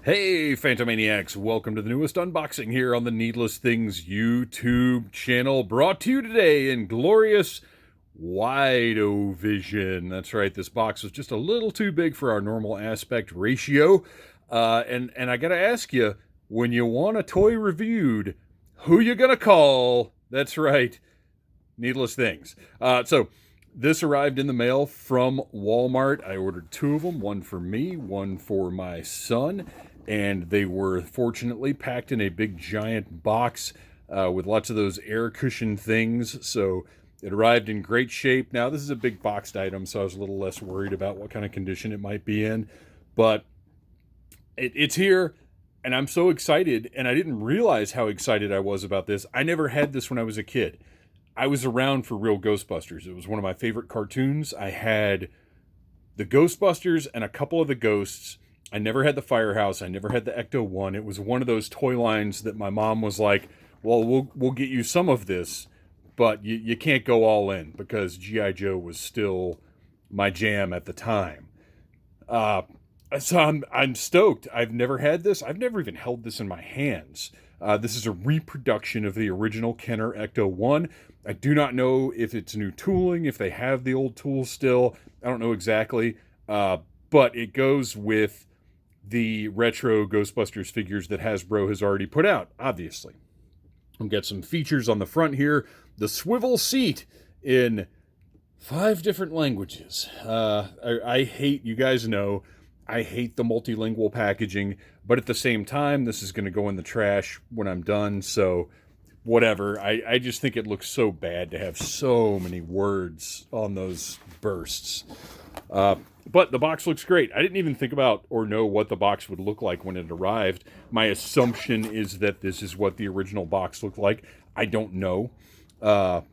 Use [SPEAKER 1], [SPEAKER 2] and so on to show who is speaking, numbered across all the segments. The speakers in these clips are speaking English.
[SPEAKER 1] Hey, Phantomaniacs! Welcome to the newest unboxing here on the Needless Things YouTube channel, brought to you today in glorious wide-o-vision. That's right, this box was just a little too big for our normal aspect ratio. And I gotta ask you, when you want a toy reviewed, who you gonna call? That's right, Needless Things. So this arrived in the mail from Walmart. I ordered two of them, one for me, one for my son. And they were fortunately packed in a big giant box with lots of those air cushion things. So it arrived in great shape. Now, this is a big boxed item, so I was a little less worried about what kind of condition it might be in. But it's here, and I'm so excited. And I didn't realize how excited I was about this. I never had this when I was a kid. I was around for real Ghostbusters. It was one of my favorite cartoons. I had the Ghostbusters and a couple of the Ghosts. I never had the Firehouse. I never had the Ecto-1. It was one of those toy lines that my mom was like, well, we'll get you some of this, but you can't go all in, because G.I. Joe was still my jam at the time. So I'm stoked. I've never had this. I've never even held this in my hands. This is a reproduction of the original Kenner Ecto-1. I do not know if it's new tooling, if they have the old tools still. I don't know exactly. But it goes with the retro Ghostbusters figures that Hasbro has already put out, obviously. We've got some features on the front here. The swivel seat in 5 different languages. I hate, you guys know, I hate the multilingual packaging, but at the same time, this is going to go in the trash when I'm done, so whatever. I just think it looks so bad to have so many words on those bursts. But the box looks great. I didn't even think about or know what the box would look like when it arrived. My assumption is that this is what the original box looked like. I don't know. But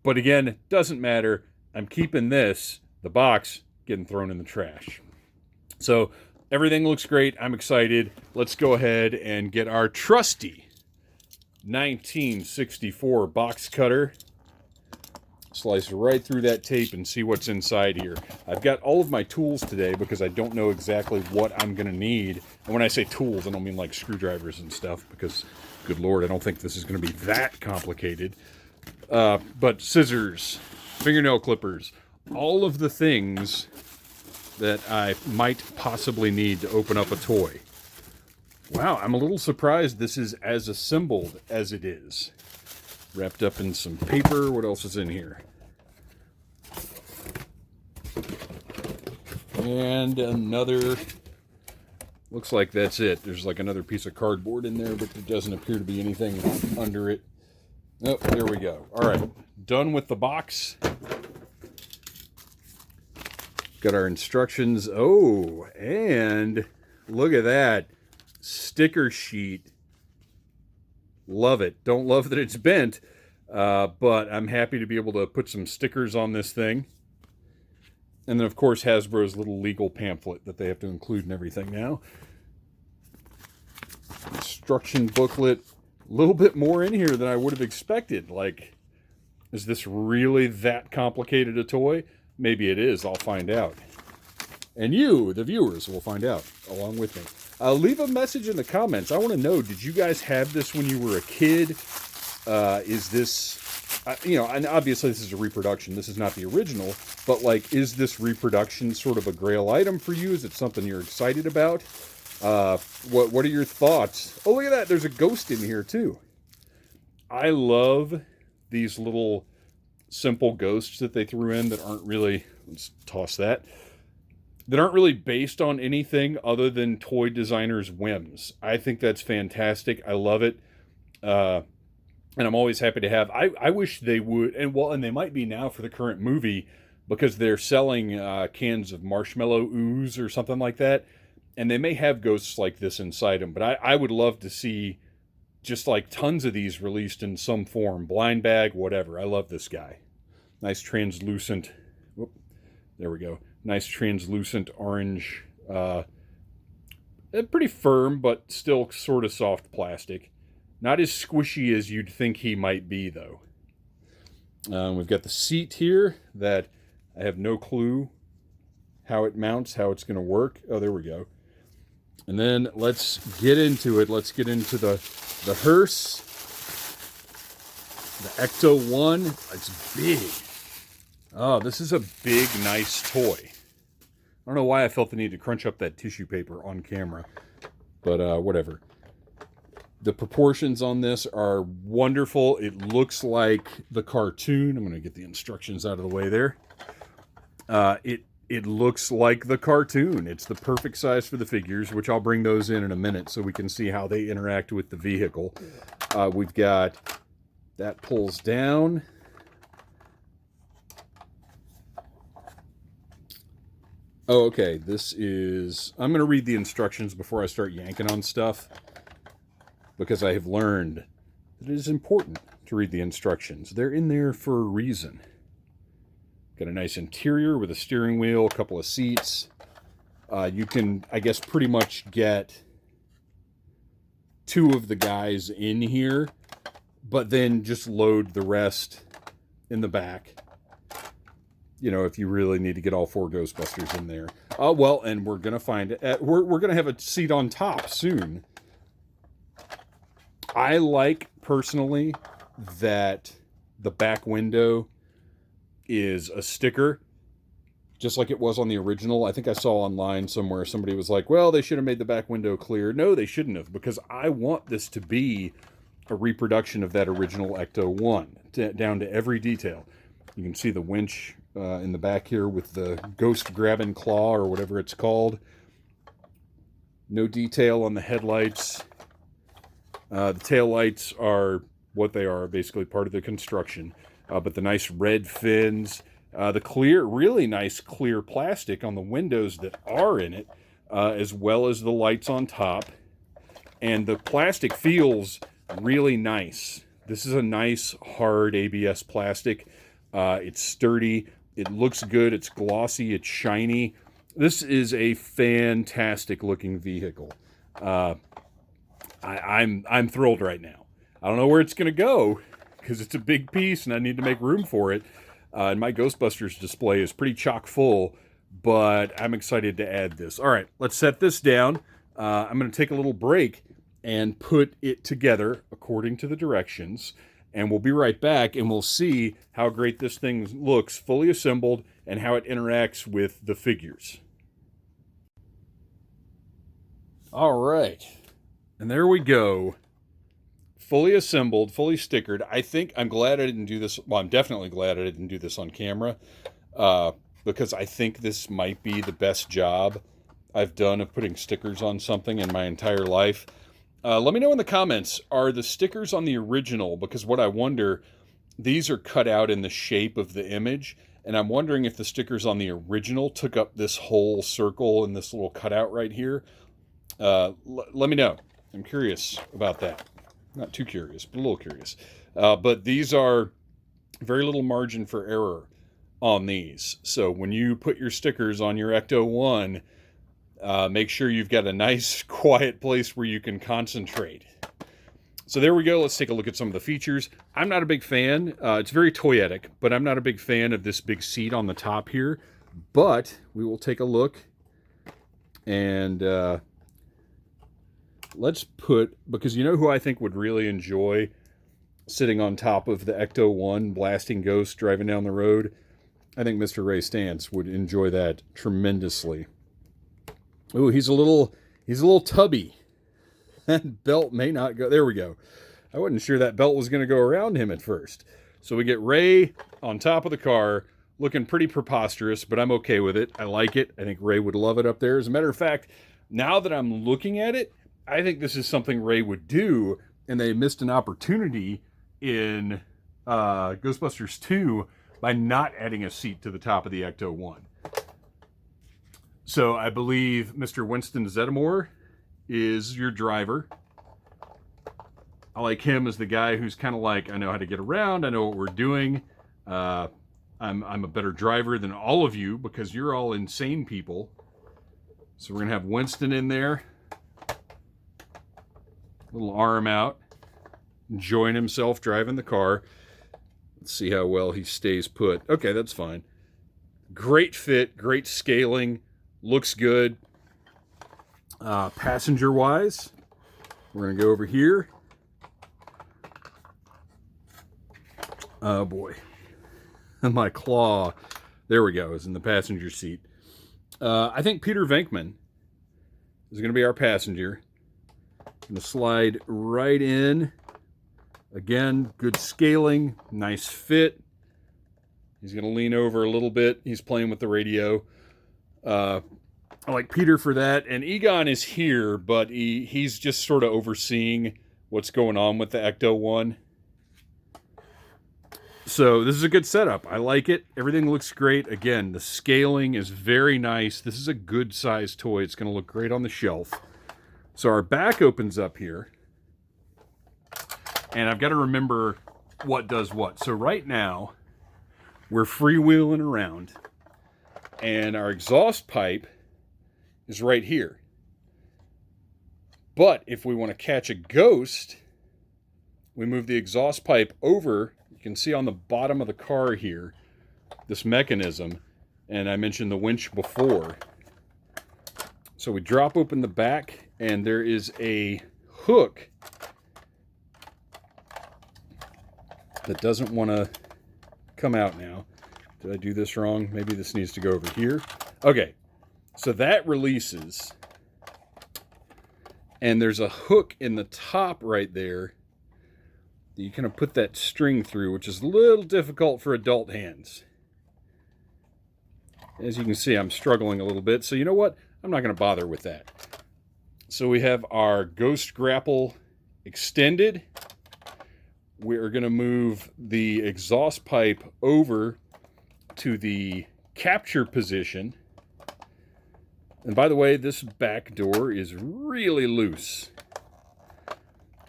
[SPEAKER 1] again, doesn't matter. I'm keeping this, the box, getting thrown in the trash. So everything looks great. I'm excited. Let's go ahead and get our trusty 1964 box cutter. Slice right through that tape and see what's inside here. I've got all of my tools today because I don't know exactly what I'm going to need. And when I say tools, I don't mean like screwdrivers and stuff, because, good Lord, I don't think this is going to be that complicated. But scissors, fingernail clippers, all of the things that I might possibly need to open up a toy. Wow, I'm a little surprised this is as assembled as it is. Wrapped up in some paper. What else is in here? And another, looks like that's it. There's like another piece of cardboard in there, but there doesn't appear to be anything under it. Oh, there we go. All right, done with the box. Got our instructions. Oh, and look at that sticker sheet. Love it. Don't love that it's bent, but I'm happy to be able to put some stickers on this thing. And then, of course, Hasbro's little legal pamphlet that they have to include and everything now. Instruction booklet. A little bit more in here than I would have expected. Like, is this really that complicated a toy? Maybe it is. I'll find out. And you, the viewers, will find out along with me. Leave a message in the comments. I want to know, did you guys have this when you were a kid? Is this, and obviously this is a reproduction. This is not the original, but like, is this reproduction sort of a grail item for you? Is it something you're excited about? What are your thoughts? Oh, look at that. There's a ghost in here too. I love these little simple ghosts that they threw in that aren't really, let's toss that. That aren't really based on anything other than toy designers' whims. I think that's fantastic. I love it. And I'm always happy to have. I wish they would, and they might be now for the current movie, because they're selling cans of marshmallow ooze or something like that. And they may have ghosts like this inside them. But I would love to see just like tons of these released in some form. Blind bag, whatever. I love this guy. Nice translucent. Whoop, there we go. Nice translucent orange, pretty firm, but still sort of soft plastic. Not as squishy as you'd think he might be, though. We've got the seat here that I have no clue how it mounts, how it's going to work. Oh, there we go. And then let's get into it. Let's get into the hearse. The Ecto-1. It's big. Oh, this is a big, nice toy. I don't know why I felt the need to crunch up that tissue paper on camera. But whatever. The proportions on this are wonderful. It looks like the cartoon. I'm going to get the instructions out of the way there. It looks like the cartoon. It's the perfect size for the figures, which I'll bring those in a minute so we can see how they interact with the vehicle. We've got that pulls down. Oh, okay. This is... I'm going to read the instructions before I start yanking on stuff, because I have learned that it is important to read the instructions. They're in there for a reason. Got a nice interior with a steering wheel, a couple of seats. You can, I guess, pretty much get 2 of the guys in here, but then just load the rest in the back. You know, if you really need to get all 4 Ghostbusters in there. Well, and we're gonna find we're gonna have a seat on top soon. I like personally that the back window is a sticker, just like it was on the original. I think I saw online somewhere somebody was like, well, they should have made the back window clear. No, they shouldn't have, because I want this to be a reproduction of that original Ecto-1, down to every detail. You can see the winch in the back here with the ghost grabbing claw or whatever it's called. No detail on the headlights. The taillights are what they are, basically part of the construction. But the nice red fins, the clear, really nice clear plastic on the windows that are in it, as well as the lights on top. And the plastic feels really nice. This is a nice, hard ABS plastic. It's sturdy. It looks good. It's glossy. It's shiny. This is a fantastic looking vehicle. I'm thrilled right now. I don't know where it's going to go, because it's a big piece and I need to make room for it. And my Ghostbusters display is pretty chock full, but I'm excited to add this. All right, let's set this down. I'm going to take a little break and put it together according to the directions. And we'll be right back, and we'll see how great this thing looks fully assembled and how it interacts with the figures. All right. And there we go. Fully assembled, fully stickered. I think I'm glad I didn't do this. Well, I'm definitely glad I didn't do this on camera, because I think this might be the best job I've done of putting stickers on something in my entire life. Let me know in the comments, are the stickers on the original? Because what I wonder, these are cut out in the shape of the image, and I'm wondering if the stickers on the original took up this whole circle and this little cutout right here. Let me know. I'm curious about that. Not too curious, but a little curious. But these are very little margin for error on these. So when you put your stickers on your Ecto-1, make sure you've got a nice, quiet place where you can concentrate. So there we go. Let's take a look at some of the features. I'm not a big fan. It's very toyetic, but I'm not a big fan of this big seat on the top here. But we will take a look and... let's put, because you know who I think would really enjoy sitting on top of the Ecto-1, blasting ghosts, driving down the road? I think Mr. Ray Stantz would enjoy that tremendously. Ooh, he's a little tubby. That belt may not go, there we go. I wasn't sure that belt was going to go around him at first. So we get Ray on top of the car, looking pretty preposterous, but I'm okay with it. I like it. I think Ray would love it up there. As a matter of fact, now that I'm looking at it, I think this is something Ray would do, and they missed an opportunity in Ghostbusters 2 by not adding a seat to the top of the Ecto-1. So I believe Mr. Winston Zeddemore is your driver. I like him as the guy who's kind of like, I know how to get around, I know what we're doing. I'm a better driver than all of you because you're all insane people. So we're going to have Winston in there. Little arm out, enjoying himself driving the car. Let's see how well he stays put. Okay, that's fine. Great fit, great scaling, looks good. Passenger-wise, we're going to go over here. Oh, boy. My claw, there we go, is in the passenger seat. I think Peter Venkman is going to be our passenger. Going to slide right in. Again, good scaling, nice fit. He's going to lean over a little bit. He's playing with the radio. I like Peter for that. And Egon is here, but he's just sort of overseeing what's going on with the Ecto-1. So this is a good setup. I like it. Everything looks great. Again, the scaling is very nice. This is a good size toy. It's going to look great on the shelf. So our back opens up here. And I've got to remember what does what. So right now, we're freewheeling around. And our exhaust pipe is right here. But if we want to catch a ghost, we move the exhaust pipe over. You can see on the bottom of the car here, this mechanism. And I mentioned the winch before. So we drop open the back, and there is a hook that doesn't want to come out now. Did I do this wrong? Maybe this needs to go over here. Okay, so that releases. And there's a hook in the top right there that you kind of put that string through, which is a little difficult for adult hands. As you can see, I'm struggling a little bit. So you know what? I'm not going to bother with that. So we have our Ghost Grapple extended. We're going to move the exhaust pipe over to the capture position. And by the way, this back door is really loose.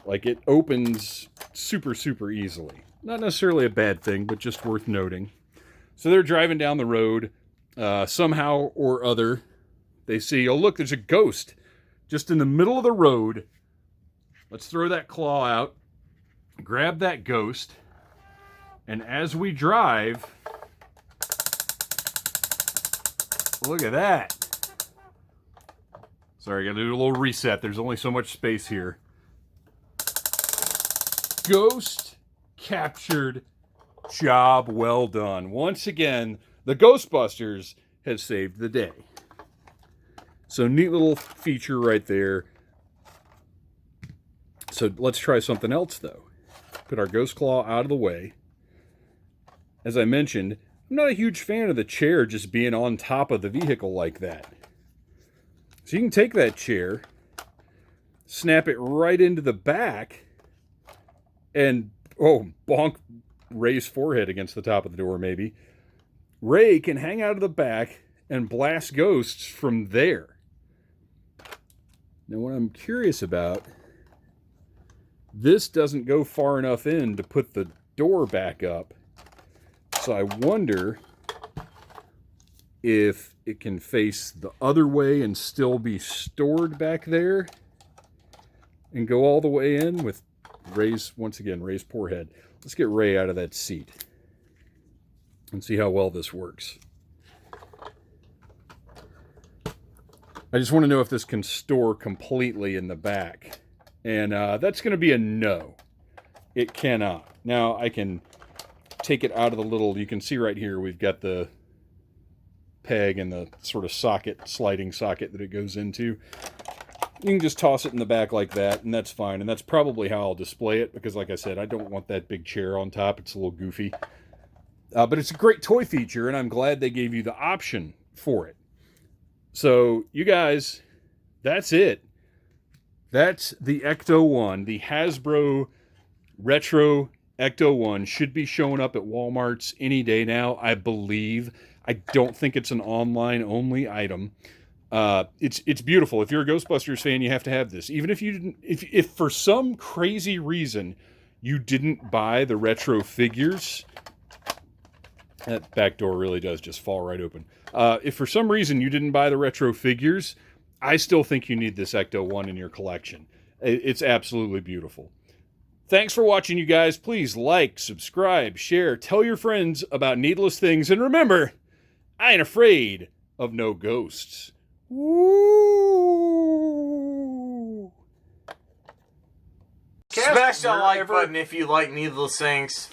[SPEAKER 1] Like, it opens super, super easily. Not necessarily a bad thing, but just worth noting. So they're driving down the road. Somehow or other, they see, oh, look, there's a ghost just in the middle of the road. Let's throw that claw out. Grab that ghost, and as we drive, look at that. Sorry, I gotta do a little reset. There's only so much space here. Ghost captured. Job well done. Once again, the Ghostbusters has saved the day. So neat little feature right there. So let's try something else, though. Put our ghost claw out of the way. As I mentioned, I'm not a huge fan of the chair just being on top of the vehicle like that. So you can take that chair, snap it right into the back, and, oh, bonk Ray's forehead against the top of the door, maybe. Ray can hang out of the back and blast ghosts from there. Now, what I'm curious about, this doesn't go far enough in to put the door back up. So I wonder if it can face the other way and still be stored back there and go all the way in with Ray's, once again, Ray's poor head. Let's get Ray out of that seat and see how well this works. I just want to know if this can store completely in the back. And that's going to be a no. It cannot. Now, I can take it out of the little, you can see right here, we've got the peg and the sort of socket, sliding socket that it goes into. You can just toss it in the back like that, and that's fine. And that's probably how I'll display it, because like I said, I don't want that big chair on top. It's a little goofy. But it's a great toy feature, and I'm glad they gave you the option for it. So, you guys, that's it. That's the Ecto-1. The Hasbro Retro Ecto-1 should be showing up at Walmart's any day now, I believe. I don't think it's an online-only item. It's beautiful. If you're a Ghostbusters fan, you have to have this. Even if you didn't, if for some crazy reason you didn't buy the retro figures, that back door really does just fall right open. If for some reason you didn't buy the retro figures, I still think you need this Ecto-1 in your collection. It's absolutely beautiful. Thanks for watching, you guys. Please like, subscribe, share, tell your friends about needless things, and remember, I ain't afraid of no ghosts. Woo!
[SPEAKER 2] Smash that like button if you like needless things.